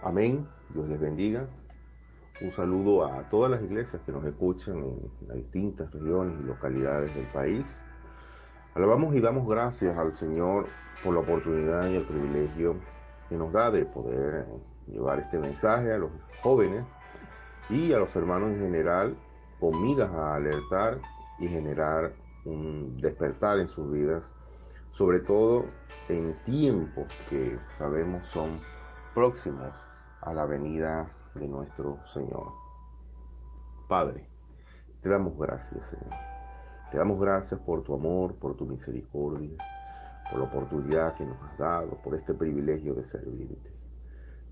Amén. Dios les bendiga. Un saludo a todas las iglesias que nos escuchan en las distintas regiones y localidades del país. Alabamos y damos gracias al Señor por la oportunidad y el privilegio que nos da de poder llevar este mensaje a los jóvenes y a los hermanos en general, con miras a alertar y generar un despertar en sus vidas, sobre todo en tiempos que sabemos son próximos a la venida de nuestro Señor. Padre, te damos gracias, Señor. Te damos gracias por tu amor, por tu misericordia, por la oportunidad que nos has dado, por este privilegio de servirte.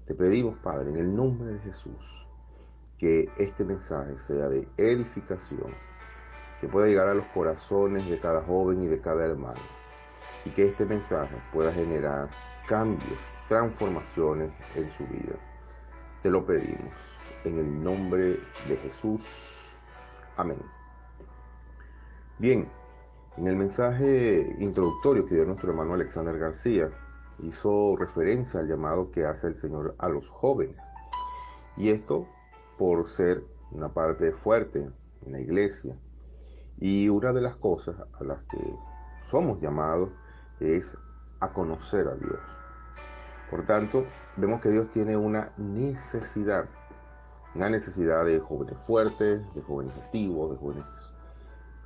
Te pedimos, Padre, en el nombre de Jesús, que este mensaje sea de edificación, que pueda llegar a los corazones de cada joven y de cada hermano, y que este mensaje pueda generar cambios, transformaciones en su vida. Te lo pedimos en el nombre de Jesús. Amén. Bien, en el mensaje introductorio que dio nuestro hermano Alexander García, hizo referencia al llamado que hace el Señor a los jóvenes. Y esto por ser una parte fuerte en la iglesia. Y una de las cosas a las que somos llamados es a conocer a Dios. Por tanto, vemos que Dios tiene una necesidad de jóvenes fuertes, de jóvenes activos, de jóvenes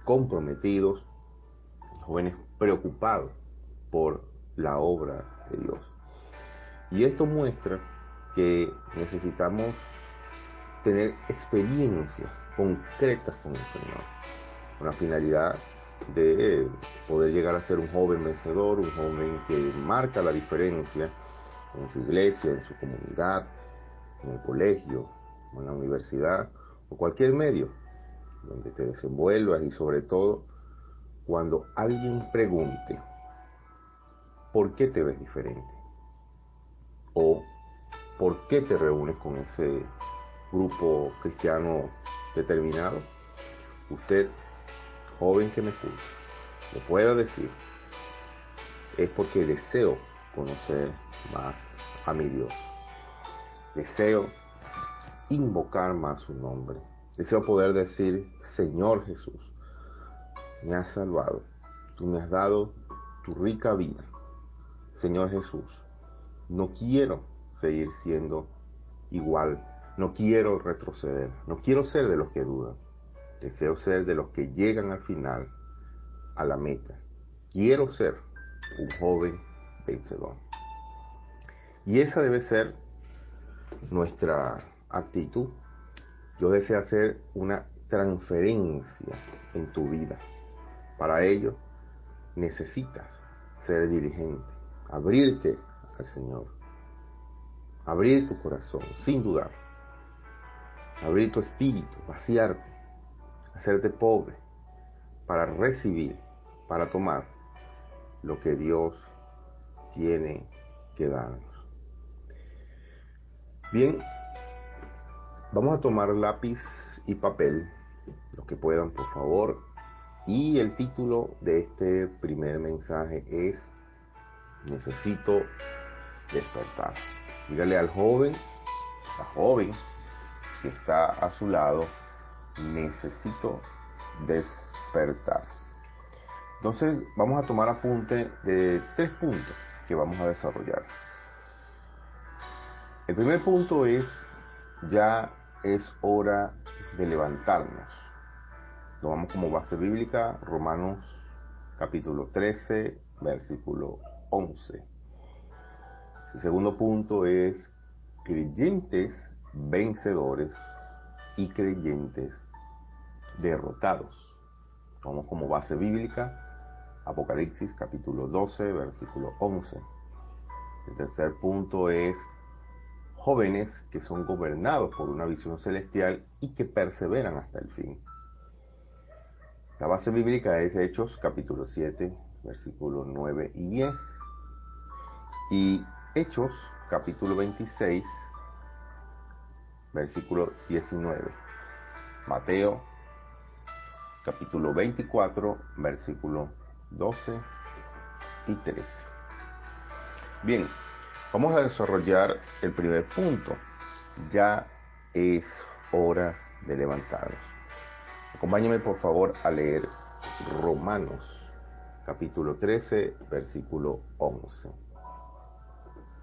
comprometidos, jóvenes preocupados por la obra de Dios. Y esto muestra que necesitamos tener experiencias concretas con el Señor, con la finalidad de poder llegar a ser un joven vencedor, un joven que marca la diferencia en su iglesia, en su comunidad, en el colegio, en la universidad o cualquier medio donde te desenvuelvas, y sobre todo cuando alguien pregunte ¿por qué te ves diferente? O ¿por qué te reúnes con ese grupo cristiano determinado? Usted, joven que me escucha, le pueda decir: es porque deseo conocer más a mi Dios. Deseo invocar más su nombre. Deseo poder decir: Señor Jesús, me has salvado. Tú me has dado tu rica vida. Señor Jesús, no quiero seguir siendo igual. No quiero retroceder. No quiero ser de los que dudan. Deseo ser de los que llegan al final, a la meta. Quiero ser un joven vencedor. Y esa debe ser nuestra actitud. Dios desea hacer una transferencia en tu vida. Para ello, necesitas ser diligente, abrirte al Señor, abrir tu corazón sin dudar, abrir tu espíritu, vaciarte, hacerte pobre para recibir, para tomar lo que Dios tiene que darnos. Bien, vamos a tomar lápiz y papel, los que puedan, por favor. Y el título de este primer mensaje es: necesito despertar. Dígale al joven, la joven que está a su lado: necesito despertar. Entonces vamos a tomar apunte de 3 puntos que vamos a desarrollar. El primer punto es: ya es hora de levantarnos. Tomamos como base bíblica Romanos capítulo 13, versículo 11. El segundo punto es: creyentes vencedores y creyentes derrotados. Tomamos como base bíblica Apocalipsis capítulo 12, versículo 11. El tercer punto es: jóvenes que son gobernados por una visión celestial y que perseveran hasta el fin. La base bíblica es Hechos capítulo 7, versículos 9 y 10. Y Hechos capítulo 26, versículo 19. Mateo capítulo 24, versículo 12 y 13. Bien, Vamos a desarrollar el primer punto. Ya es hora de levantarnos. Acompáñame por favor a leer Romanos, capítulo 13, versículo 11.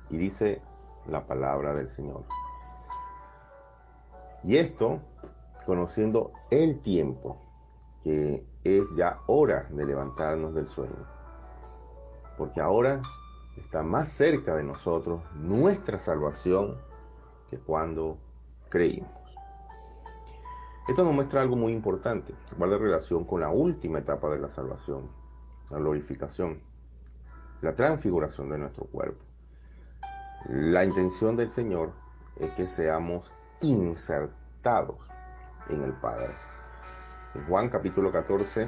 Y dice la palabra del Señor. Y esto, conociendo el tiempo, que es ya hora de levantarnos del sueño, porque ahora está más cerca de nosotros nuestra salvación que cuando creímos. Esto nos muestra algo muy importante, que guarda relación con la última etapa de la salvación, la glorificación, la transfiguración de nuestro cuerpo. La intención del Señor es que seamos insertados en el Padre. En Juan capítulo 14,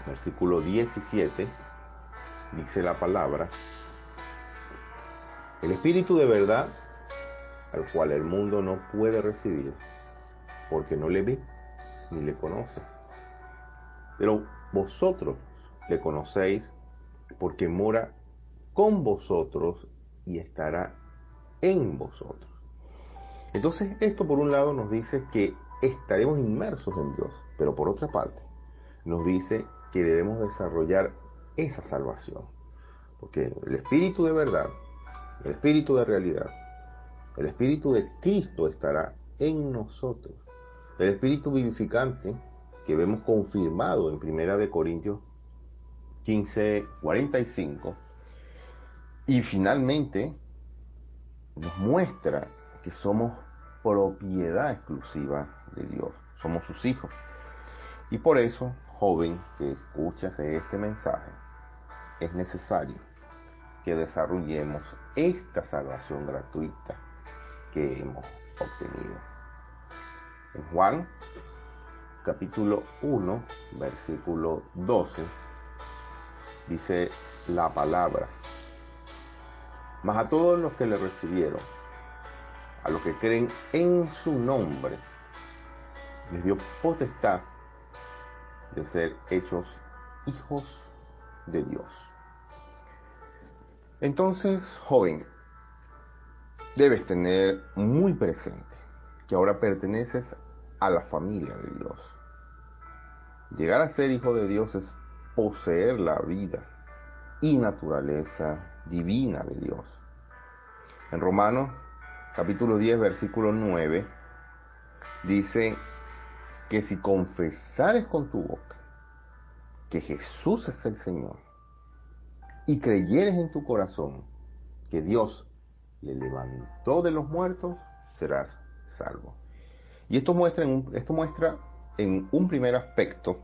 versículo 17, dice la palabra: el Espíritu de verdad, al cual el mundo no puede recibir, porque no le ve ni le conoce. Pero vosotros le conocéis, porque mora con vosotros y estará en vosotros. Entonces, esto por un lado nos dice que estaremos inmersos en Dios, pero por otra parte nos dice que debemos desarrollar esa salvación, porque el Espíritu de verdad, el Espíritu de realidad, el Espíritu de Cristo estará en nosotros. El Espíritu vivificante que vemos confirmado en 1 Corintios 15:45, y finalmente nos muestra que somos propiedad exclusiva de Dios, somos sus hijos. Y por eso, joven que escuchas este mensaje, es necesario que desarrollemos esta salvación gratuita que hemos obtenido. En Juan capítulo 1, versículo 12, dice la palabra: mas a todos los que le recibieron, a los que creen en su nombre, les dio potestad de ser hechos hijos de Dios. Entonces, joven, debes tener muy presente que ahora perteneces a la familia de Dios. Llegar a ser hijo de Dios es poseer la vida y naturaleza divina de Dios. En Romanos capítulo 10, versículo 9, dice que si confesares con tu boca que Jesús es el Señor y creyeres en tu corazón que Dios le levantó de los muertos, serás salvo. Y esto muestra en un primer aspecto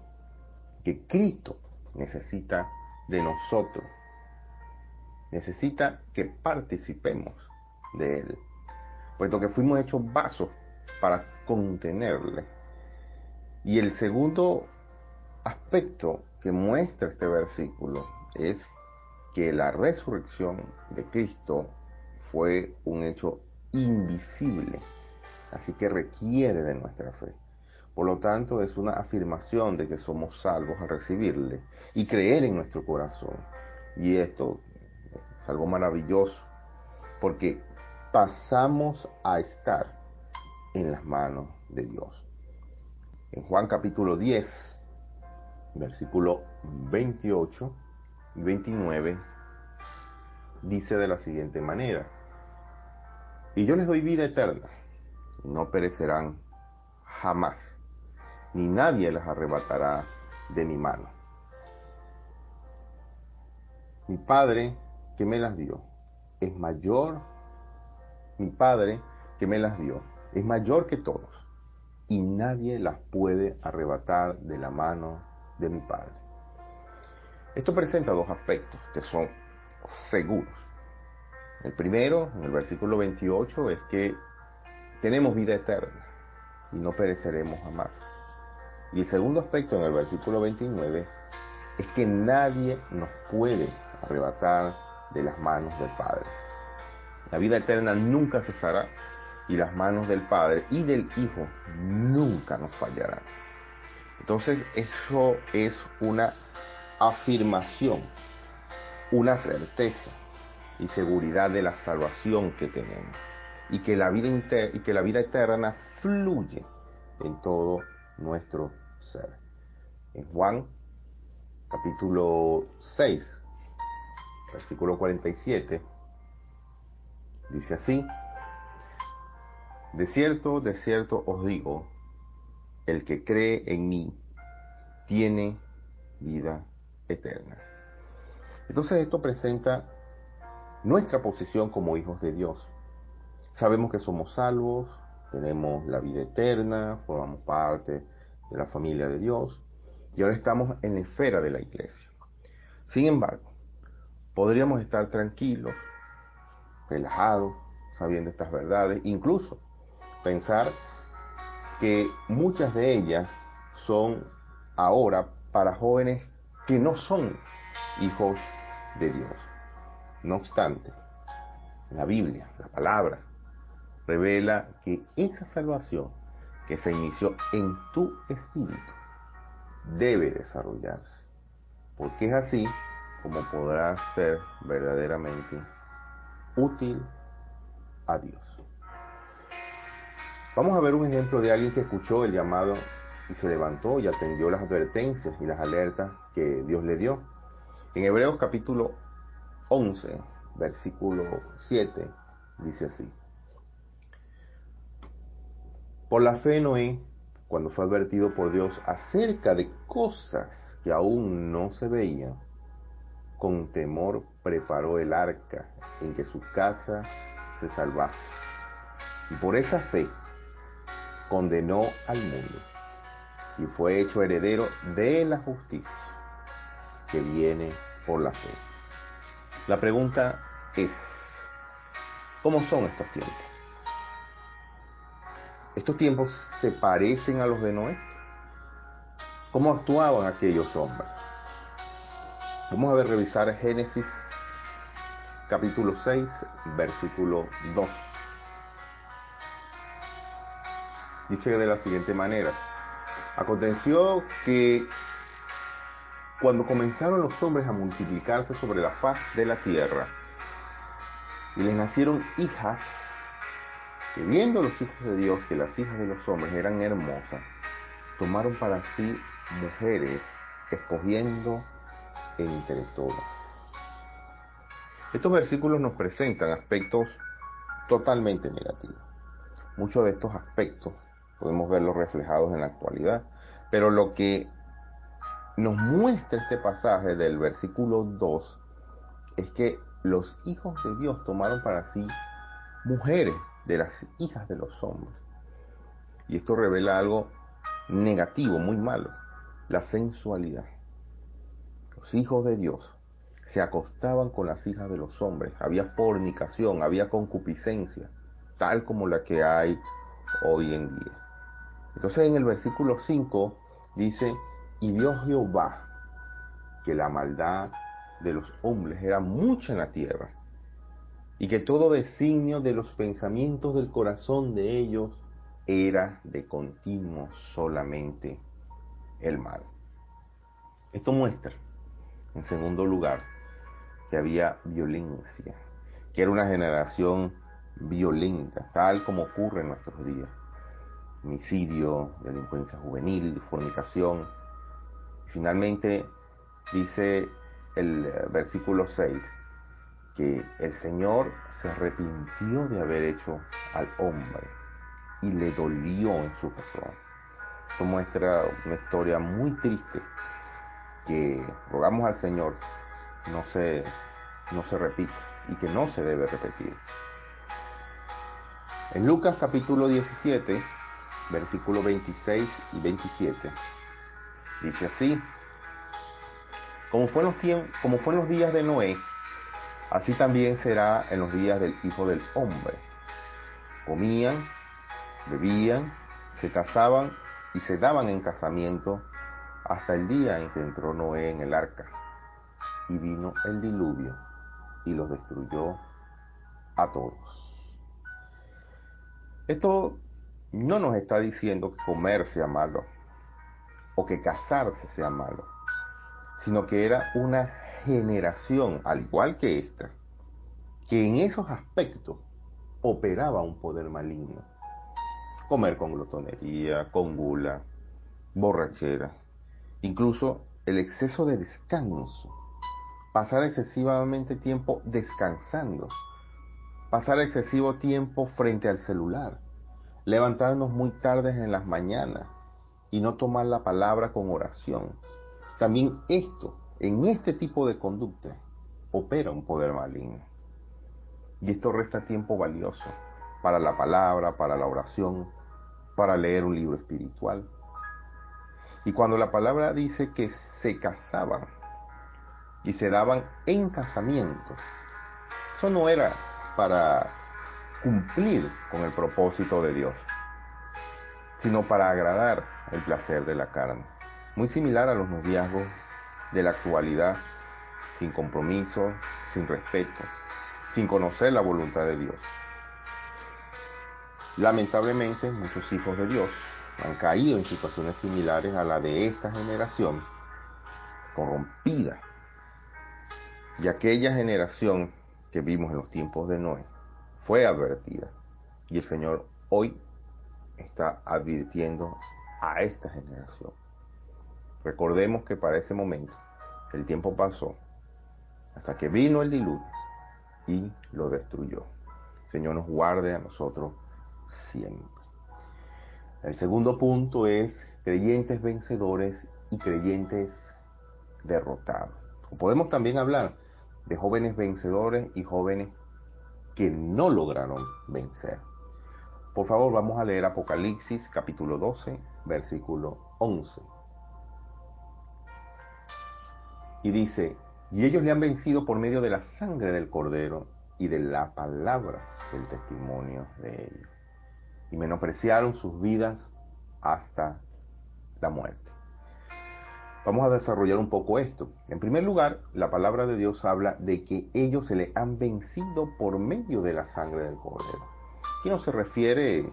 que Cristo necesita de nosotros, necesita que participemos de Él, puesto que fuimos hechos vasos para contenerle. Y el segundo aspecto que muestra este versículo es que la resurrección de Cristo fue un hecho invisible, así que requiere de nuestra fe. Por lo tanto, es una afirmación de que somos salvos al recibirle y creer en nuestro corazón. Y esto es algo maravilloso, porque pasamos a estar en las manos de Dios. En Juan capítulo 10, versículo 28 y 29, dice de la siguiente manera: y yo les doy vida eterna, y no perecerán jamás, ni nadie las arrebatará de mi mano. Mi Padre que me las dio es mayor, mi Padre que me las dio es mayor que todos, y nadie las puede arrebatar de la mano de mi Padre. Esto presenta dos aspectos que son seguros. El primero, en el versículo 28, es que tenemos vida eterna y no pereceremos jamás. Y el segundo aspecto, en el versículo 29, es que nadie nos puede arrebatar de las manos del Padre. La vida eterna nunca cesará, y las manos del Padre y del Hijo nunca nos fallarán. Entonces, eso es una afirmación, una certeza y seguridad de la salvación que tenemos, y que la vida eterna fluye en todo nuestro ser. En Juan capítulo 6, versículo 47, dice así: de cierto os digo, el que cree en mí tiene vida eterna. Entonces esto presenta nuestra posición como hijos de Dios. Sabemos que somos salvos, tenemos la vida eterna, formamos parte de la familia de Dios y ahora estamos en la esfera de la iglesia. Sin embargo, podríamos estar tranquilos, relajados, sabiendo estas verdades, incluso pensar que muchas de ellas son ahora para jóvenes que no son hijos de Dios. No obstante, la Biblia, la palabra, revela que esa salvación que se inició en tu espíritu debe desarrollarse, porque es así como podrás ser verdaderamente útil a Dios. Vamos a ver un ejemplo de alguien que escuchó el llamado y se levantó y atendió las advertencias y las alertas que Dios le dio. En Hebreos capítulo 11, versículo 7, dice así: por la fe Noé, cuando fue advertido por Dios acerca de cosas que aún no se veían, con temor preparó el arca en que su casa se salvase. Y por esa fe condenó al mundo y fue hecho heredero de la justicia que viene por la fe. La pregunta es, ¿cómo son estos tiempos? ¿Estos tiempos se parecen a los de Noé? ¿Cómo actuaban aquellos hombres? Vamos a ver, revisar Génesis capítulo 6, versículo 2. Dice de la siguiente manera: aconteció que cuando comenzaron los hombres a multiplicarse sobre la faz de la tierra, y les nacieron hijas, que viendo los hijos de Dios que las hijas de los hombres eran hermosas, tomaron para sí mujeres, escogiendo entre todas. Estos versículos nos presentan aspectos totalmente negativos. Muchos de estos aspectos podemos verlos reflejados en la actualidad, pero lo que nos muestra este pasaje del versículo 2 es que los hijos de Dios tomaron para sí mujeres de las hijas de los hombres. Y esto revela algo negativo, muy malo: la sensualidad. Los hijos de Dios se acostaban con las hijas de los hombres. Había fornicación, había concupiscencia, tal como la que hay hoy en día. Entonces en el versículo 5 dice: y vio Jehová que la maldad de los hombres era mucha en la tierra, y que todo designio de los pensamientos del corazón de ellos era de continuo solamente el mal. Esto muestra, en segundo lugar, que había violencia, que era una generación violenta, tal como ocurre en nuestros días: homicidio, delincuencia juvenil, fornicación. Finalmente dice el versículo 6 que el Señor se arrepintió de haber hecho al hombre y le dolió en su corazón. Esto muestra una historia muy triste que rogamos al Señor no se repita y que no se debe repetir. En Lucas capítulo 17, versículos 26 y 27, dice así: como fue en los días de Noé, así también será en los días del Hijo del Hombre. Comían, bebían, se casaban y se daban en casamiento hasta el día en que entró Noé en el arca, y vino el diluvio y los destruyó a todos. Esto no nos está diciendo que comer sea malo o que casarse sea malo, sino que era una generación, al igual que esta, que en esos aspectos operaba un poder maligno. Comer con glotonería, con gula, borrachera, incluso el exceso de descanso, pasar excesivamente tiempo descansando, pasar excesivo tiempo frente al celular, levantarnos muy tarde en las mañanas y no tomar la palabra con oración. También en este tipo de conducta, opera un poder maligno. Y esto resta tiempo valioso para la palabra, para la oración, para leer un libro espiritual. Y cuando la palabra dice que se casaban y se daban en casamiento, eso no era para cumplir con el propósito de Dios, sino para agradar el placer de la carne. Muy similar a los noviazgos de la actualidad, sin compromiso, sin respeto, sin conocer la voluntad de Dios. Lamentablemente, muchos hijos de Dios han caído en situaciones similares a la de esta generación corrompida. Y aquella generación que vimos en los tiempos de Noé fue advertida. Y el Señor hoy está advirtiendo a esta generación. Recordemos que para ese momento el tiempo pasó hasta que vino el diluvio y lo destruyó. El Señor nos guarde a nosotros siempre. El segundo punto es creyentes vencedores y creyentes derrotados. O podemos también hablar de jóvenes vencedores y jóvenes que no lograron vencer. Por favor, vamos a leer Apocalipsis capítulo 12, versículo 11. Y dice: y ellos le han vencido por medio de la sangre del Cordero y de la palabra del testimonio de ellos. Y menospreciaron sus vidas hasta la muerte. Vamos a desarrollar un poco esto. En primer lugar, la palabra de Dios habla de que ellos se le han vencido por medio de la sangre del Cordero. Aquí no se refiere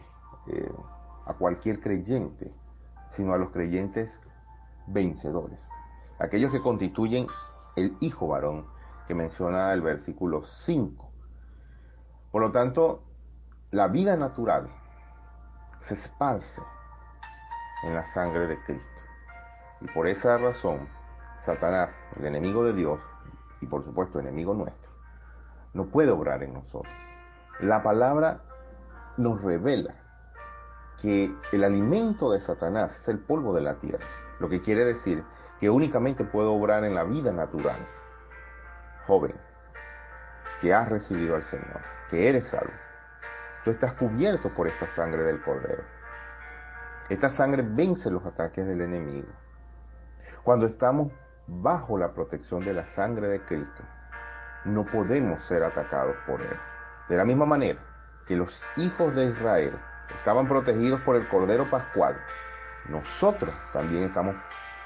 a cualquier creyente, sino a los creyentes vencedores. Aquellos que constituyen el hijo varón que menciona el versículo 5. Por lo tanto, la vida natural se esparce en la sangre de Cristo. Y por esa razón, Satanás, el enemigo de Dios, y por supuesto enemigo nuestro, no puede obrar en nosotros. La palabra nos revela que el alimento de Satanás es el polvo de la tierra, lo que quiere decir que únicamente puede obrar en la vida natural. Joven, que has recibido al Señor, que eres salvo, tú estás cubierto por esta sangre del Cordero. Esta sangre vence los ataques del enemigo. Cuando estamos bajo la protección de la sangre de Cristo, no podemos ser atacados por Él. De la misma manera que los hijos de Israel estaban protegidos por el Cordero Pascual, nosotros también estamos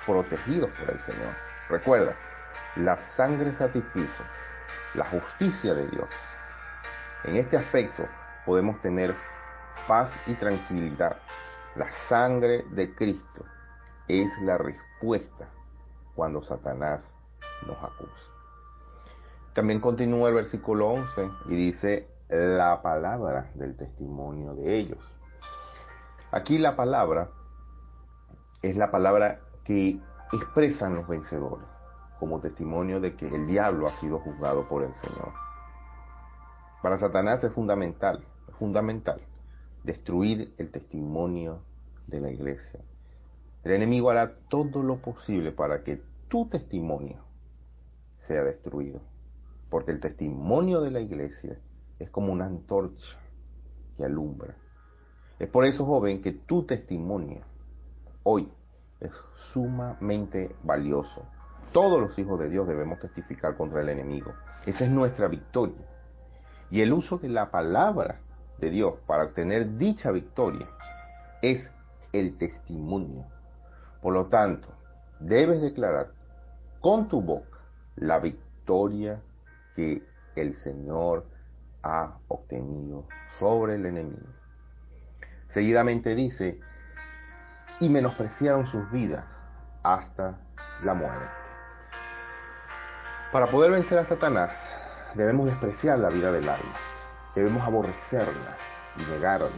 protegidos por el Señor. Recuerda, la sangre satisfizo, la justicia de Dios. En este aspecto podemos tener paz y tranquilidad. La sangre de Cristo es la respuesta cuando Satanás nos acusa. También continúa el versículo 11 y dice: la palabra del testimonio de ellos. Aquí la palabra es la palabra que expresan los vencedores como testimonio de que el diablo ha sido juzgado por el Señor. Para Satanás es fundamental destruir el testimonio de la iglesia. El enemigo hará todo lo posible para que tu testimonio sea destruido, porque el testimonio de la iglesia es como una antorcha que alumbra. Es por eso, joven, que tu testimonio hoy es sumamente valioso. Todos los hijos de Dios debemos testificar contra el enemigo. Esa es nuestra victoria. Y el uso de la palabra de Dios para obtener dicha victoria es el testimonio. Por lo tanto, debes declarar con tu boca la victoria que el Señor ha obtenido sobre el enemigo. Seguidamente dice: y menospreciaron sus vidas hasta la muerte. Para poder vencer a Satanás, debemos despreciar la vida del alma, debemos aborrecerla y negarla.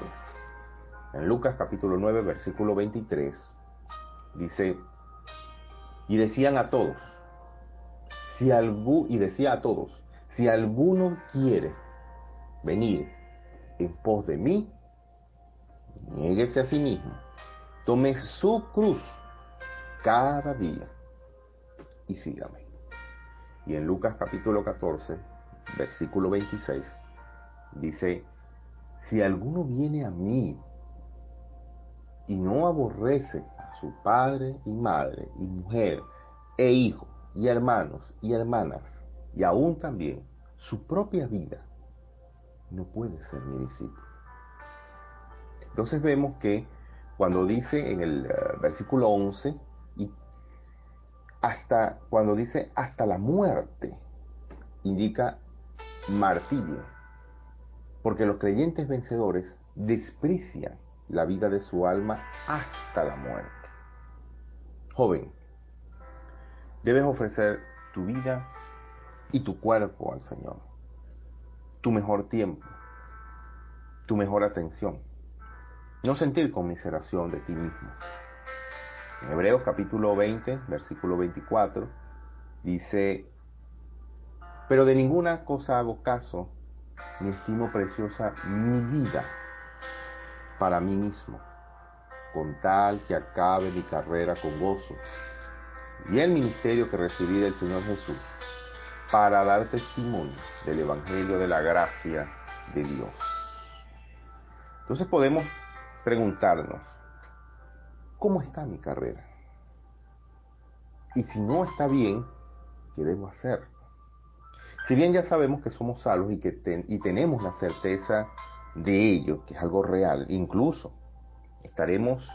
En Lucas capítulo 9, versículo 23, dice, y decía a todos, si alguno quiere venir en pos de mí, niéguese a sí mismo, tome su cruz cada día y sígame. Y en Lucas capítulo 14, versículo 26, dice, si alguno viene a mí y no aborrece a su padre y madre y mujer e hijo y hermanos y hermanas y aún también su propia vida, no puede ser mi discípulo. Entonces vemos que cuando dice en el versículo 11, y cuando dice hasta la muerte, indica martirio, porque los creyentes vencedores desprecian la vida de su alma hasta la muerte. Joven, debes ofrecer tu vida y tu cuerpo al Señor, tu mejor tiempo, tu mejor atención, no sentir conmiseración de ti mismo. En Hebreos capítulo 20, versículo 24, dice, pero de ninguna cosa hago caso, ni estimo preciosa mi vida para mí mismo, con tal que acabe mi carrera con gozo y el ministerio que recibí del Señor Jesús, para dar testimonio del Evangelio de la gracia de Dios. Entonces podemos preguntarnos, ¿cómo está mi carrera? Y si no está bien, ¿qué debo hacer? Si bien ya sabemos que somos salvos y tenemos la certeza de ello, que es algo real, incluso estaremos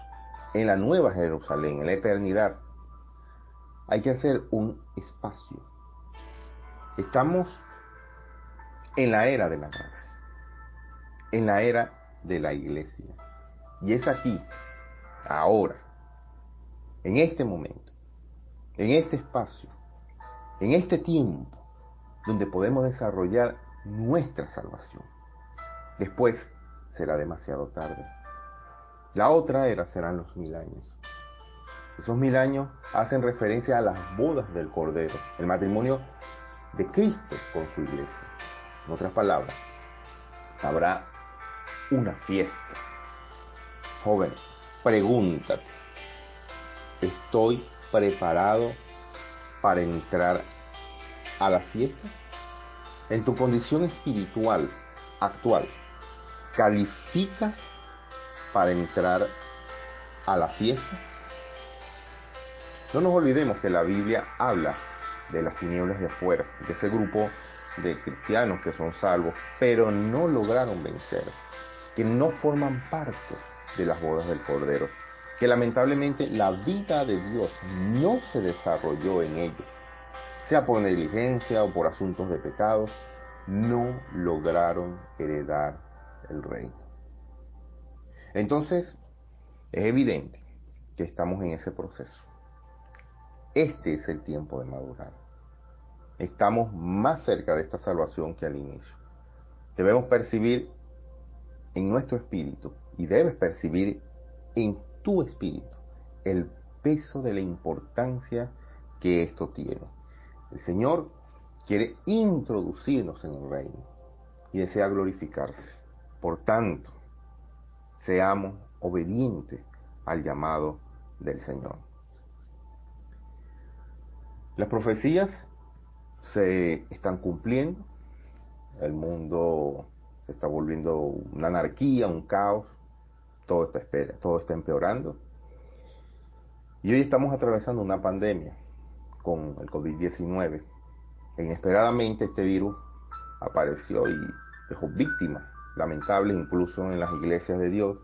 en la nueva Jerusalén, en la eternidad, hay que hacer un espacio. Estamos en la era de la gracia, en la era de la iglesia. Y es aquí, ahora, en este momento, en este espacio, en este tiempo, donde podemos desarrollar nuestra salvación. Después será demasiado tarde. La otra era serán los 1000 años. Esos 1000 años hacen referencia a las bodas del Cordero, el matrimonio de Cristo con su iglesia. En otras palabras, habrá una fiesta. Joven, pregúntate, ¿estoy preparado para entrar a la fiesta? En tu condición espiritual actual, ¿calificas para entrar a la fiesta? No nos olvidemos que la Biblia habla de las tinieblas de afuera, de ese grupo de cristianos que son salvos, pero no lograron vencer, que no forman parte de las bodas del Cordero, que lamentablemente la vida de Dios no se desarrolló en ellos, sea por negligencia o por asuntos de pecados, no lograron heredar el reino. Entonces, es evidente que estamos en ese proceso. Este es el tiempo de madurar. Estamos más cerca de esta salvación que al inicio. Debemos percibir en nuestro espíritu, y debes percibir en tu espíritu, el peso de la importancia que esto tiene. El Señor quiere introducirnos en el reino y desea glorificarse. Por tanto, seamos obedientes al llamado del Señor. Las profecías se están cumpliendo, el mundo se está volviendo una anarquía, un caos, todo está empeorando. Y hoy estamos atravesando una pandemia con el COVID-19. Inesperadamente este virus apareció y dejó víctimas lamentables incluso en las iglesias de Dios.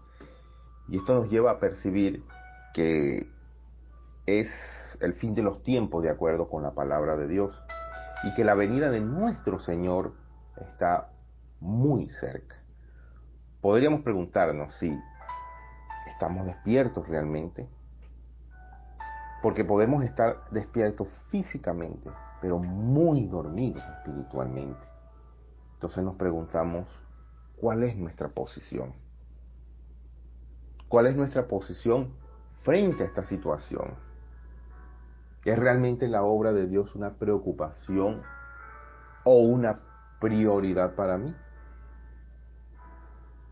Y esto nos lleva a percibir que es el fin de los tiempos de acuerdo con la palabra de Dios y que la venida de nuestro Señor está muy cerca. Podríamos preguntarnos si estamos despiertos realmente, porque podemos estar despiertos físicamente, pero muy dormidos espiritualmente. Entonces nos preguntamos, ¿cuál es nuestra posición? ¿Cuál es nuestra posición frente a esta situación? ¿Es realmente la obra de Dios una preocupación o una prioridad para mí?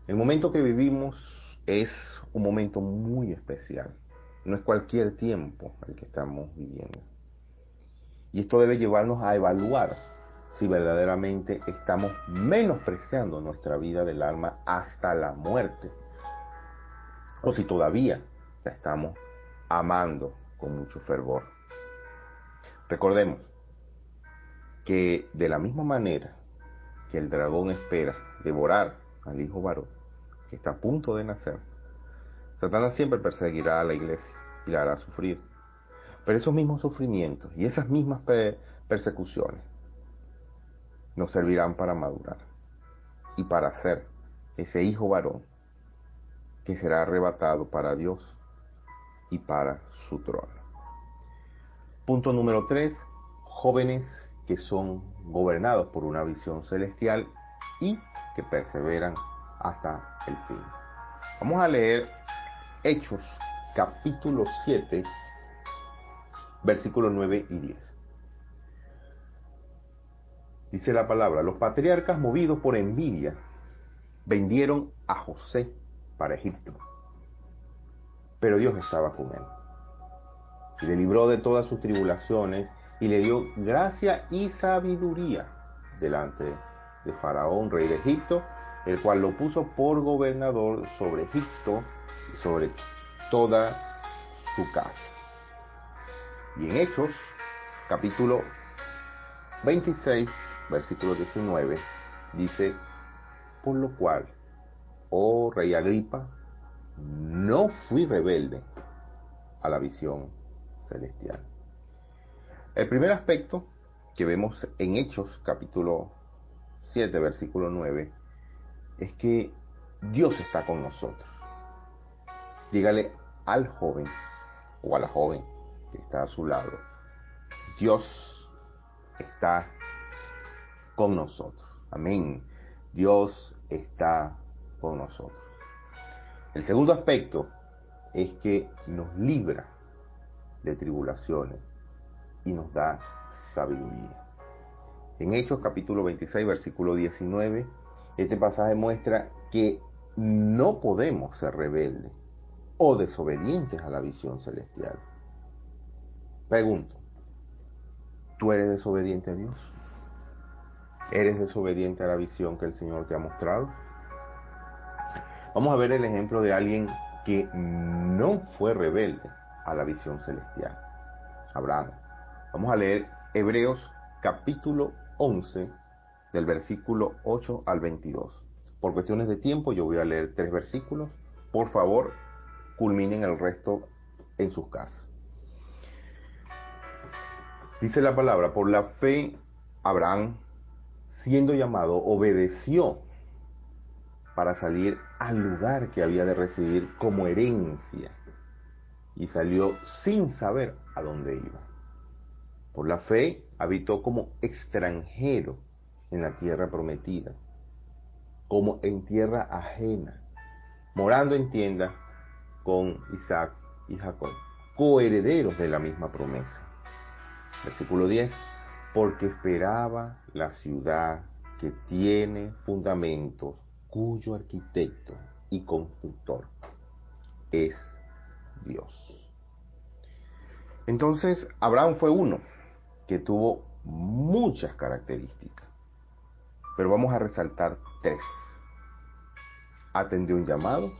El momento que vivimos es un momento muy especial. No es cualquier tiempo el que estamos viviendo. Y esto debe llevarnos a evaluar si verdaderamente estamos menospreciando nuestra vida del alma hasta la muerte, o si todavía la estamos amando con mucho fervor. Recordemos que de la misma manera que el dragón espera devorar al hijo varón que está a punto de nacer, Satanás siempre perseguirá a la iglesia y la hará sufrir. Pero esos mismos sufrimientos y esas mismas persecuciones nos servirán para madurar y para ser ese hijo varón que será arrebatado para Dios y para su trono. Punto número 3. Jóvenes que son gobernados por una visión celestial y que perseveran hasta el fin. Vamos a leer Hechos capítulo 7, versículos 9 y 10. Dice la palabra: los patriarcas, movidos por envidia, vendieron a José para Egipto, pero Dios estaba con él y le libró de todas sus tribulaciones y le dio gracia y sabiduría delante de Faraón, rey de Egipto, el cual lo puso por gobernador sobre Egipto y sobre toda su casa. Y en Hechos capítulo 26, versículo 19, dice: por lo cual, oh rey Agripa, no fui rebelde a la visión celestial. El primer aspecto que vemos en Hechos capítulo 7, versículo 9, es que Dios está con nosotros. Dígale al joven o a la joven que está a su lado: Dios está con nosotros. Amén. Dios está con nosotros. El segundo aspecto es que nos libra de tribulaciones y nos da sabiduría. En Hechos capítulo 26, versículo 19, este pasaje muestra que no podemos ser rebeldes o desobedientes a la visión celestial. Pregunto, ¿tú eres desobediente a Dios? ¿Eres desobediente a la visión que el Señor te ha mostrado? Vamos a ver el ejemplo de alguien que no fue rebelde a la visión celestial: Abraham. Vamos a leer Hebreos capítulo 11, del versículo 8 al 22. Por cuestiones de tiempo yo voy a leer 3 versículos. Por favor, culminen el resto en sus casas. Dice la palabra: por la fe, Abraham, siendo llamado, obedeció para salir al lugar que había de recibir como herencia, y salió sin saber a dónde iba. Por la fe habitó como extranjero en la tierra prometida, como en tierra ajena, morando en tiendas con Isaac y Jacob, coherederos de la misma promesa. Versículo 10. Porque esperaba la ciudad que tiene fundamentos, cuyo arquitecto y constructor es Dios. Entonces, Abraham fue uno que tuvo muchas características, pero vamos a resaltar 3. Atendió un llamado,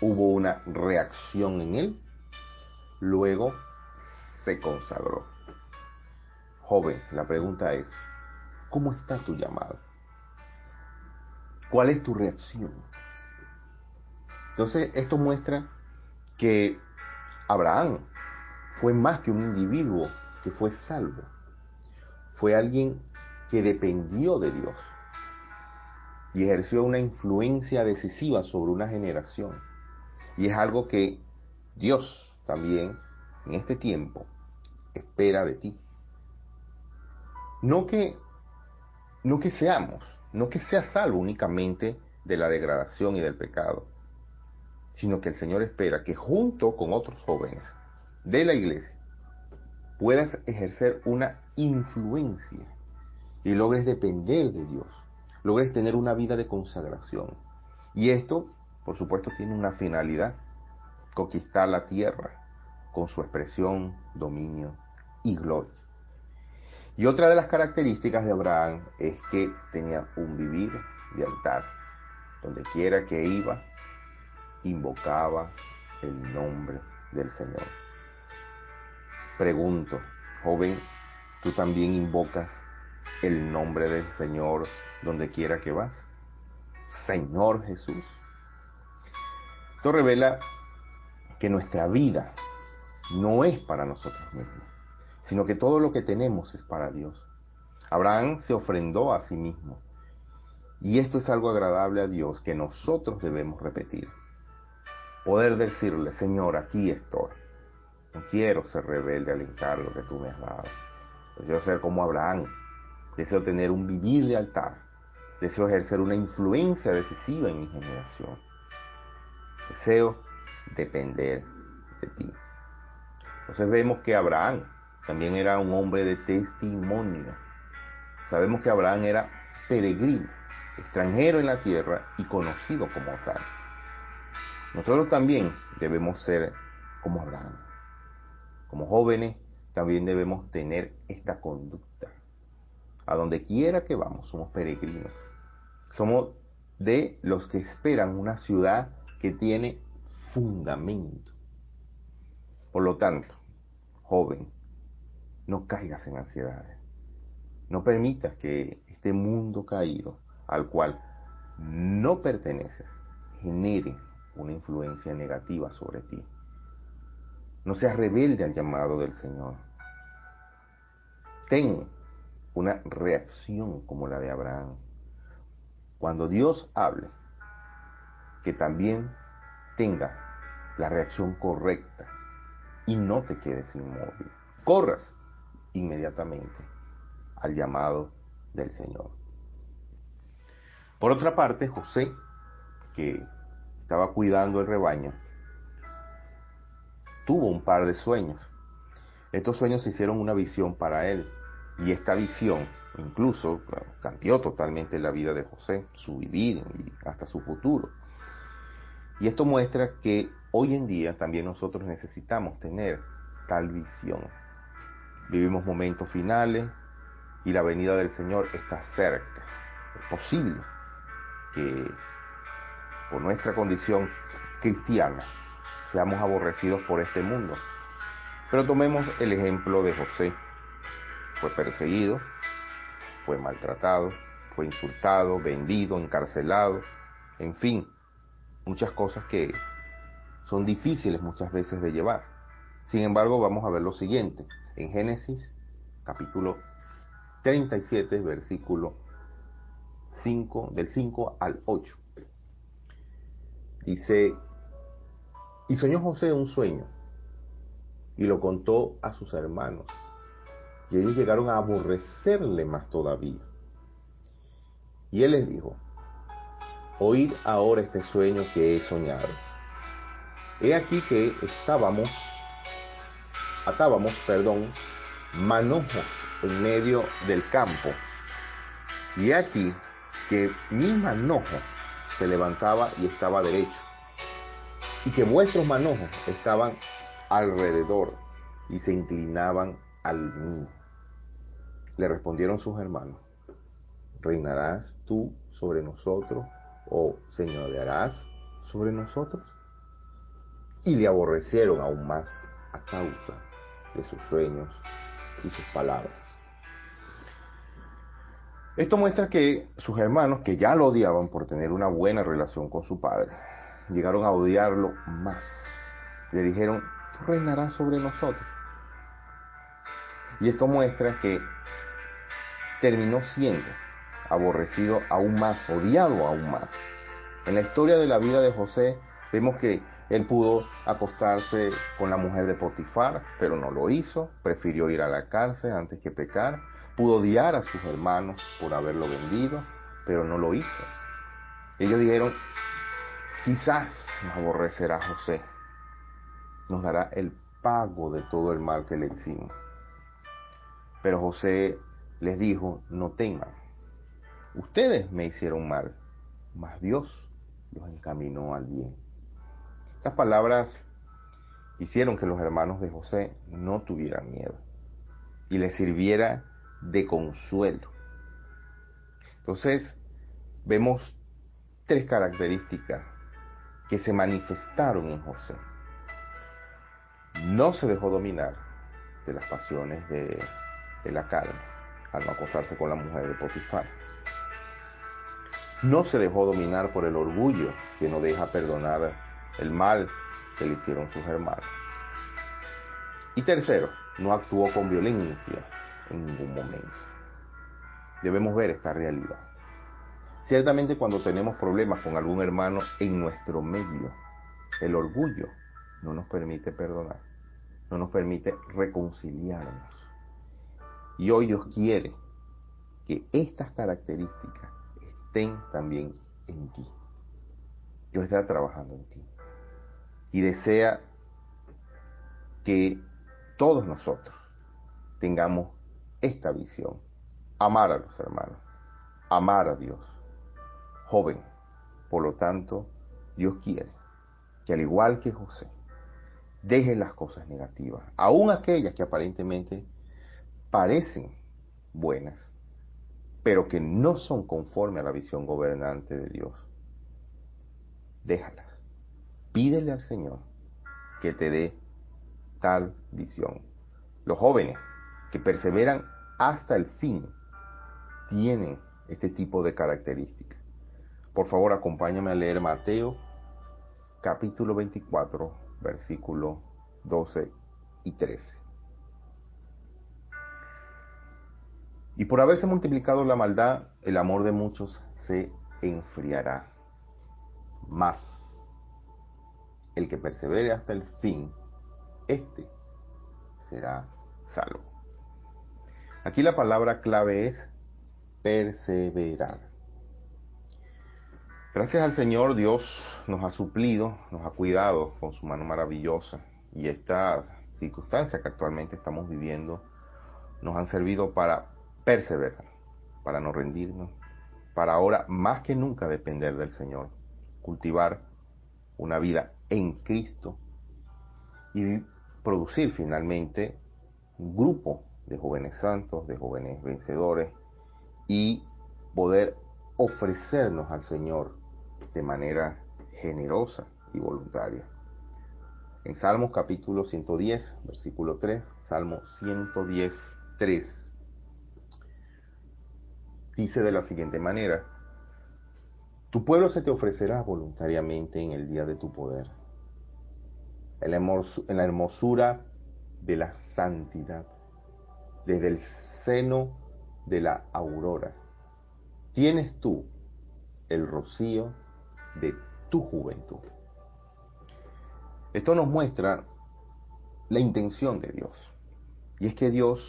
hubo una reacción en él, luego se consagró. Joven, la pregunta es: ¿cómo está tu llamado? ¿Cuál es tu reacción? Entonces, esto muestra que Abraham fue más que un individuo que fue salvo. Fue alguien que dependió de Dios y ejerció una influencia decisiva sobre una generación. Y es algo que Dios también en este tiempo espera de ti. No que seamos no que sea salvo únicamente de la degradación y del pecado, sino que el Señor espera que junto con otros jóvenes de la iglesia puedas ejercer una influencia y logres depender de Dios, logres tener una vida de consagración. Y esto, por supuesto, tiene una finalidad: conquistar la tierra con su expresión, dominio y gloria. Y otra de las características de Abraham es que tenía un vivir de altar. Donde quiera que iba, invocaba el nombre del Señor. Pregunto, joven, ¿tú también invocas el nombre del Señor donde quiera que vas? Señor Jesús. Esto revela que nuestra vida no es para nosotros mismos, sino que todo lo que tenemos es para Dios. Abraham se ofrendó a sí mismo, y esto es algo agradable a Dios que nosotros debemos repetir. Poder decirle: Señor, aquí estoy. No quiero ser rebelde al encargo que tú me has dado. Deseo ser como Abraham. Deseo tener un vivir de altar. Deseo ejercer una influencia decisiva en mi generación. Deseo depender de ti. Entonces vemos que Abraham también era un hombre de testimonio. Sabemos que Abraham era peregrino, extranjero en la tierra y conocido como tal. Nosotros también debemos ser como Abraham. Como jóvenes también debemos tener esta conducta. A donde quiera que vamos, somos peregrinos. Somos de los que esperan una ciudad que tiene fundamento. Por lo tanto, joven, no caigas en ansiedades. No permitas que este mundo caído, al cual no perteneces, genere una influencia negativa sobre ti. No seas rebelde al llamado del Señor. Ten una reacción como la de Abraham. Cuando Dios hable, que también tenga la reacción correcta y no te quedes inmóvil. Corras inmediatamente al llamado del Señor. Por otra parte, José, que estaba cuidando el rebaño, tuvo un par de sueños. Estos sueños se hicieron una visión para él, y esta visión incluso cambió totalmente la vida de José, su vivir y hasta su futuro. Y esto muestra que hoy en día también nosotros necesitamos tener tal visión. Vivimos momentos finales y la venida del Señor está cerca. Es posible que por nuestra condición cristiana seamos aborrecidos por este mundo. Pero tomemos el ejemplo de José. Fue perseguido, fue maltratado, fue insultado, vendido, encarcelado, en fin, muchas cosas que son difíciles muchas veces de llevar. Sin embargo, vamos a ver lo siguiente. En Génesis, capítulo 37, versículo 5, del 5 al 8. Dice: y soñó José un sueño, y lo contó a sus hermanos, y ellos llegaron a aborrecerle más todavía. Y él les dijo: oíd ahora este sueño que he soñado. He aquí que atábamos, manojos en medio del campo. Y he aquí que mi manojo se levantaba y estaba derecho, y que vuestros manojos estaban alrededor y se inclinaban al mío. Le respondieron sus hermanos: ¿reinarás tú sobre nosotros o señorearás sobre nosotros? Y le aborrecieron aún más a causa de sus sueños y sus palabras. Esto muestra que sus hermanos, que ya lo odiaban por tener una buena relación con su padre, llegaron a odiarlo más. Le dijeron: tú reinarás sobre nosotros. Y esto muestra que terminó siendo aborrecido aún más, odiado aún más. En la historia de la vida de José vemos que él pudo acostarse con la mujer de Potifar, pero no lo hizo, prefirió ir a la cárcel antes que pecar. Pudo odiar a sus hermanos por haberlo vendido, pero no lo hizo. Ellos dijeron, quizás nos aborrecerá José, nos dará el pago de todo el mal que le hicimos. Pero José les dijo, no teman, ustedes me hicieron mal, mas Dios los encaminó al bien. Estas palabras hicieron que los hermanos de José no tuvieran miedo y les sirviera de consuelo. Entonces, vemos tres características que se manifestaron en José. No se dejó dominar de las pasiones de la carne al no acostarse con la mujer de Potifar. No se dejó dominar por el orgullo que no deja perdonar el mal que le hicieron sus hermanos. Y tercero, no actuó con violencia en ningún momento. Debemos ver esta realidad. Ciertamente cuando tenemos problemas con algún hermano en nuestro medio, el orgullo no nos permite perdonar, no nos permite reconciliarnos. Y hoy Dios quiere que estas características estén también en ti. Dios está trabajando en ti. Y desea que todos nosotros tengamos esta visión. Amar a los hermanos. Amar a Dios. Joven, por lo tanto, Dios quiere que al igual que José, dejes las cosas negativas, aun aquellas que aparentemente parecen buenas, pero que no son conforme a la visión gobernante de Dios. Déjalas. Pídele al Señor que te dé tal visión. Los jóvenes que perseveran hasta el fin tienen este tipo de características. Por favor, acompáñame a leer Mateo, capítulo 24, versículos 12 y 13. Y por haberse multiplicado la maldad, el amor de muchos se enfriará. Mas el que persevere hasta el fin, este será salvo. Aquí la palabra clave es perseverar. Gracias al Señor, Dios nos ha suplido, nos ha cuidado con su mano maravillosa, y estas circunstancias que actualmente estamos viviendo nos han servido para perseverar, para no rendirnos, para ahora más que nunca depender del Señor, cultivar una vida en Cristo y producir finalmente un grupo de jóvenes santos, de jóvenes vencedores, y poder ofrecernos al Señor de manera generosa y voluntaria. En Salmos capítulo 110, versículo 3, Salmo 110, 3, dice de la siguiente manera: tu pueblo se te ofrecerá voluntariamente en el día de tu poder, en la hermosura de la santidad, desde el seno de la aurora. Tienes tú el rocío de tu juventud. Esto nos muestra la intención de Dios, y es que Dios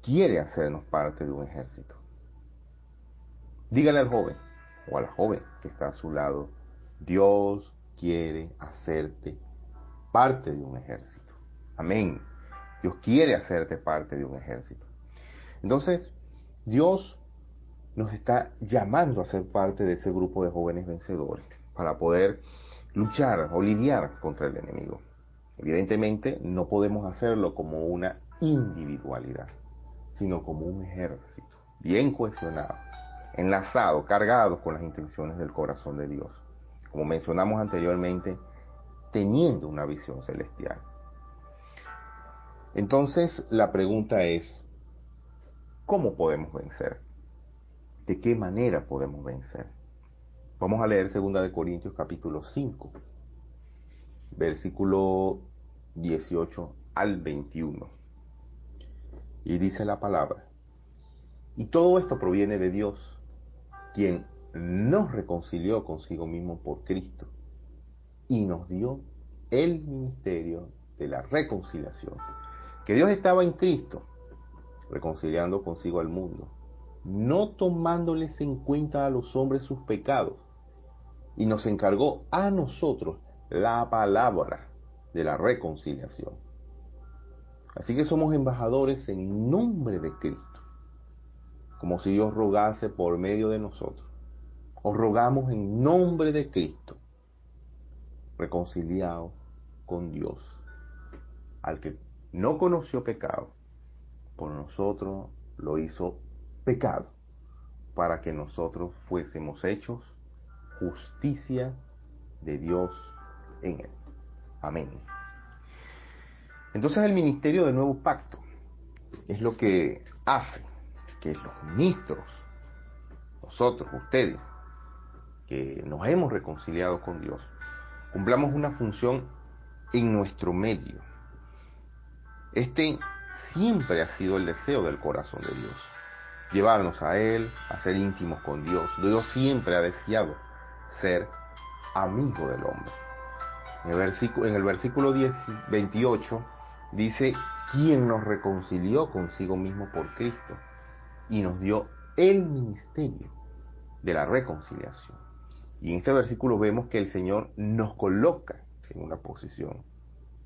quiere hacernos parte de un ejército. Dígale al joven o a la joven que está a su lado: Dios quiere hacerte parte de un ejército. Amén. Dios quiere hacerte parte de un ejército. Entonces, Dios nos está llamando a ser parte de ese grupo de jóvenes vencedores para poder luchar o lidiar contra el enemigo. Evidentemente, no podemos hacerlo como una individualidad, sino como un ejército, bien cohesionado, enlazado, cargado con las intenciones del corazón de Dios. Como mencionamos anteriormente, teniendo una visión celestial. Entonces, la pregunta es, ¿cómo podemos vencer? ¿De qué manera podemos vencer? Vamos a leer 2 Corintios capítulo 5, versículo 18 al 21. Y dice la palabra: y todo esto proviene de Dios, quien nos reconcilió consigo mismo por Cristo y nos dio el ministerio de la reconciliación. Que Dios estaba en Cristo, reconciliando consigo al mundo, no tomándoles en cuenta a los hombres sus pecados, y nos encargó a nosotros la palabra de la reconciliación. Así que somos embajadores en nombre de Cristo, como si Dios rogase por medio de nosotros. Os rogamos en nombre de Cristo, reconciliados con Dios, al que no conoció pecado, por nosotros lo hizo pecado, para que nosotros fuésemos hechos justicia de Dios en él. Amén. Entonces el ministerio del nuevo pacto es lo que hace que los ministros, nosotros, ustedes, que nos hemos reconciliado con Dios, cumplamos una función en nuestro medio. Este siempre ha sido el deseo del corazón de Dios, llevarnos a Él, a ser íntimos con Dios. Dios siempre ha deseado ser amigo del hombre. En el versículo 28 dice, quien nos reconcilió consigo mismo por Cristo y nos dio el ministerio de la reconciliación. Y en este versículo vemos que el Señor nos coloca en una posición,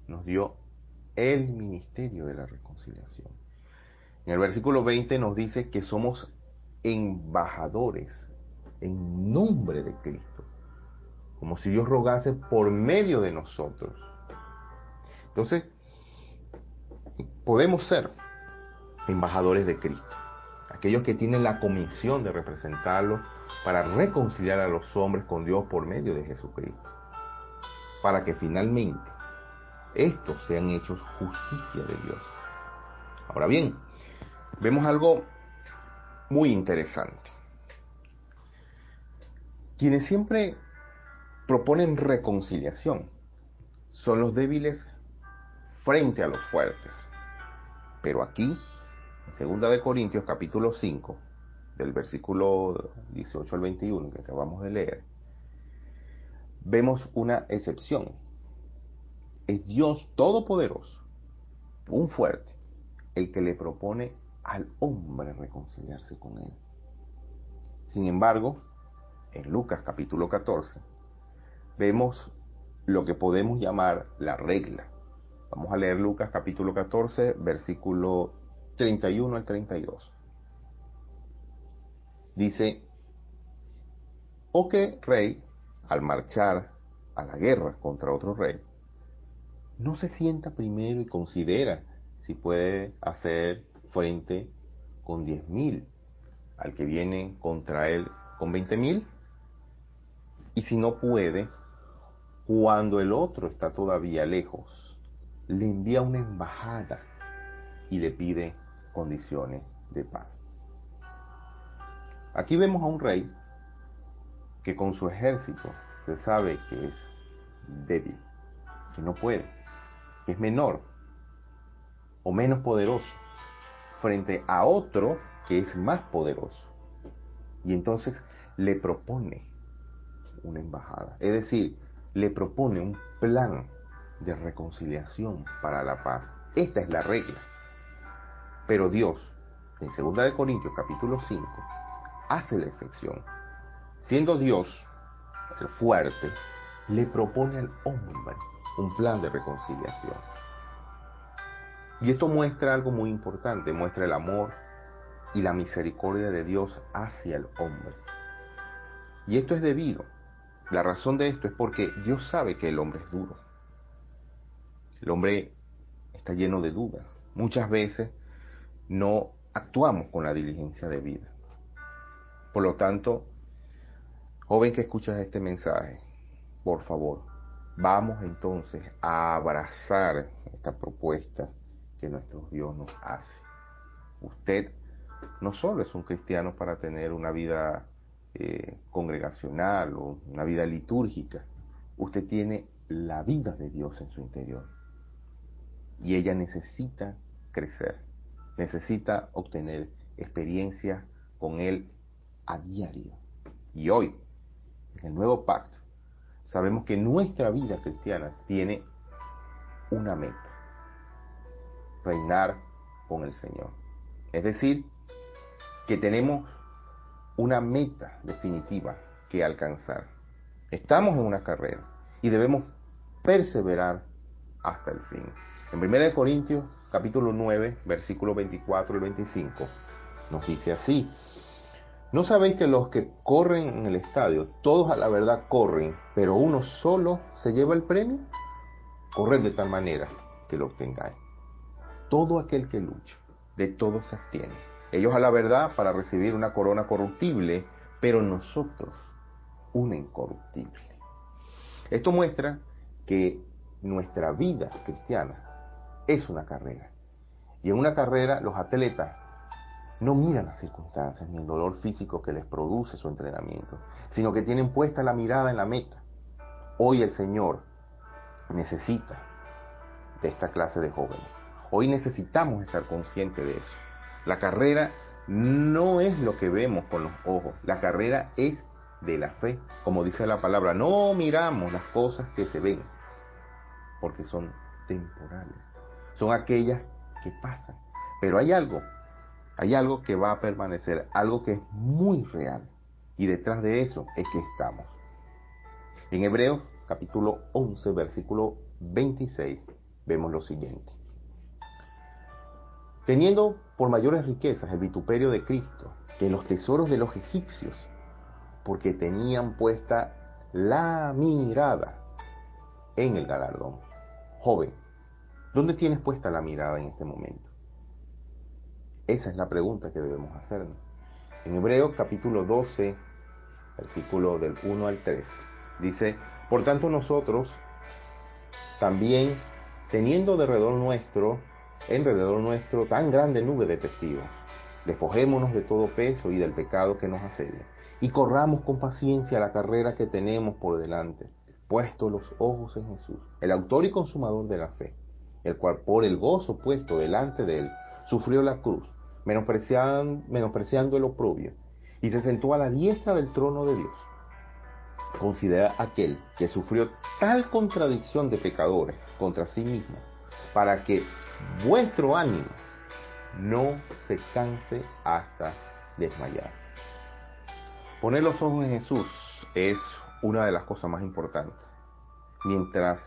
nos dio el ministerio de la reconciliación. En el versículo 20 nos dice que somos embajadores en nombre de Cristo, como si Dios rogase por medio de nosotros. Entonces, podemos ser embajadores de Cristo, aquellos que tienen la comisión de representarlo para reconciliar a los hombres con Dios por medio de Jesucristo, para que finalmente estos sean hechos justicia de Dios. Ahora bien, vemos algo muy interesante. Quienes siempre proponen reconciliación son los débiles frente a los fuertes. Pero aquí, en 2 Corintios capítulo 5, del versículo 18 al 21 que acabamos de leer, vemos una excepción. Es Dios Todopoderoso, un fuerte, el que le propone al hombre reconciliarse con él. Sin embargo, en Lucas capítulo 14, vemos lo que podemos llamar la regla. Vamos a leer Lucas capítulo 14, versículo 31 al 32. Dice, o que rey, al marchar a la guerra contra otro rey, no se sienta primero y considera si puede hacer frente con 10.000 al que viene contra él con 20.000, y si no puede, cuando el otro está todavía lejos, le envía una embajada y le pide condiciones de paz. Aquí vemos a un rey que con su ejército se sabe que es débil, que no puede, que es menor o menos poderoso frente a otro que es más poderoso. Y entonces le propone una embajada, es decir, le propone un plan de reconciliación para la paz. Esta es la regla. Pero Dios, en 2 Corintios capítulo 5, hace la excepción. Siendo Dios el fuerte, le propone al hombre un plan de reconciliación. Y esto muestra algo muy importante, muestra el amor y la misericordia de Dios hacia el hombre. Y esto es debido, la razón de esto es porque Dios sabe que el hombre es duro. El hombre está lleno de dudas. Muchas veces no actuamos con la diligencia debida. Por lo tanto, joven que escuchas este mensaje, por favor, vamos entonces a abrazar esta propuesta que nuestro Dios nos hace. Usted no solo es un cristiano para tener una vida congregacional o una vida litúrgica. Usted tiene la vida de Dios en su interior. Y ella necesita crecer, necesita obtener experiencia con Él a diario. Y hoy, en el nuevo pacto, sabemos que nuestra vida cristiana tiene una meta: reinar con el Señor. Es decir, que tenemos una meta definitiva que alcanzar. Estamos en una carrera y debemos perseverar hasta el fin. En 1 Corintios capítulo 9, versículos 24 y 25, nos dice así: ¿no sabéis que los que corren en el estadio, todos a la verdad corren, pero uno solo se lleva el premio? Corred de tal manera que lo obtengáis. Todo aquel que lucha, de todo se abstiene. Ellos a la verdad para recibir una corona corruptible, pero nosotros una incorruptible. Esto muestra que nuestra vida cristiana es una carrera. Y en una carrera los atletas no miran las circunstancias ni el dolor físico que les produce su entrenamiento, sino que tienen puesta la mirada en la meta. Hoy el Señor necesita de esta clase de jóvenes. Hoy necesitamos estar conscientes de eso. La carrera no es lo que vemos con los ojos, la carrera es de la fe. Como dice la palabra, no miramos las cosas que se ven, porque son temporales, son aquellas que pasan. Pero hay algo que va a permanecer, algo que es muy real, y detrás de eso es que estamos. En Hebreos capítulo 11, versículo 26, vemos lo siguiente: teniendo por mayores riquezas el vituperio de Cristo que los tesoros de los egipcios, porque tenían puesta la mirada en el galardón. Joven, ¿dónde tienes puesta la mirada en este momento? Esa es la pregunta que debemos hacernos. En Hebreos capítulo 12, versículo del 1 al 3, dice: por tanto nosotros también, teniendo alrededor nuestro tan grande nube de testigos, despojémonos de todo peso y del pecado que nos asedia, y corramos con paciencia la carrera que tenemos por delante, puestos los ojos en Jesús, el autor y consumador de la fe, el cual por el gozo puesto delante de él sufrió la cruz, menospreciando el oprobio, y se sentó a la diestra del trono de Dios. Considera aquel que sufrió tal contradicción de pecadores contra sí mismo, para que vuestro ánimo no se canse hasta desmayar. Poner los ojos en Jesús es una de las cosas más importantes. Mientras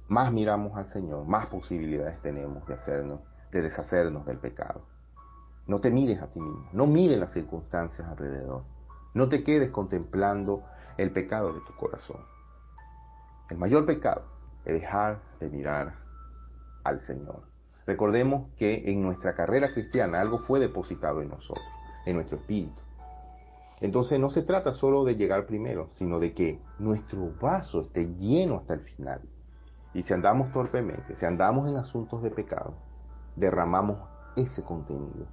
más miramos al Señor, más posibilidades tenemos de deshacernos del pecado. No te mires a ti mismo, no mires las circunstancias alrededor, no te quedes contemplando el pecado de tu corazón. El mayor pecado es dejar de mirar al Señor. Recordemos que en nuestra carrera cristiana algo fue depositado en nosotros, en nuestro espíritu. Entonces no se trata solo de llegar primero, sino de que nuestro vaso esté lleno hasta el final. Y si andamos torpemente, si andamos en asuntos de pecado, derramamos ese contenido.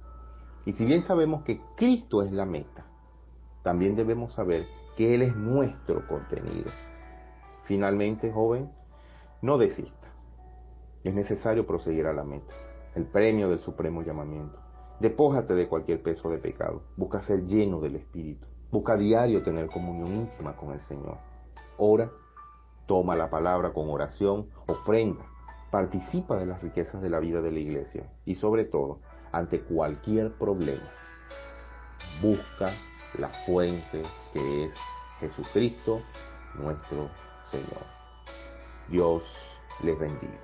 Y si bien sabemos que Cristo es la meta, también debemos saber que Él es nuestro contenido. Finalmente, joven, no desistas. Es necesario proseguir a la meta, el premio del supremo llamamiento. Despójate de cualquier peso de pecado. Busca ser lleno del Espíritu. Busca a diario tener comunión íntima con el Señor. Ora, toma la palabra con oración, ofrenda, participa de las riquezas de la vida de la iglesia. Y sobre todo, ante cualquier problema, busca la fuente que es Jesucristo, nuestro Señor. Dios les bendiga.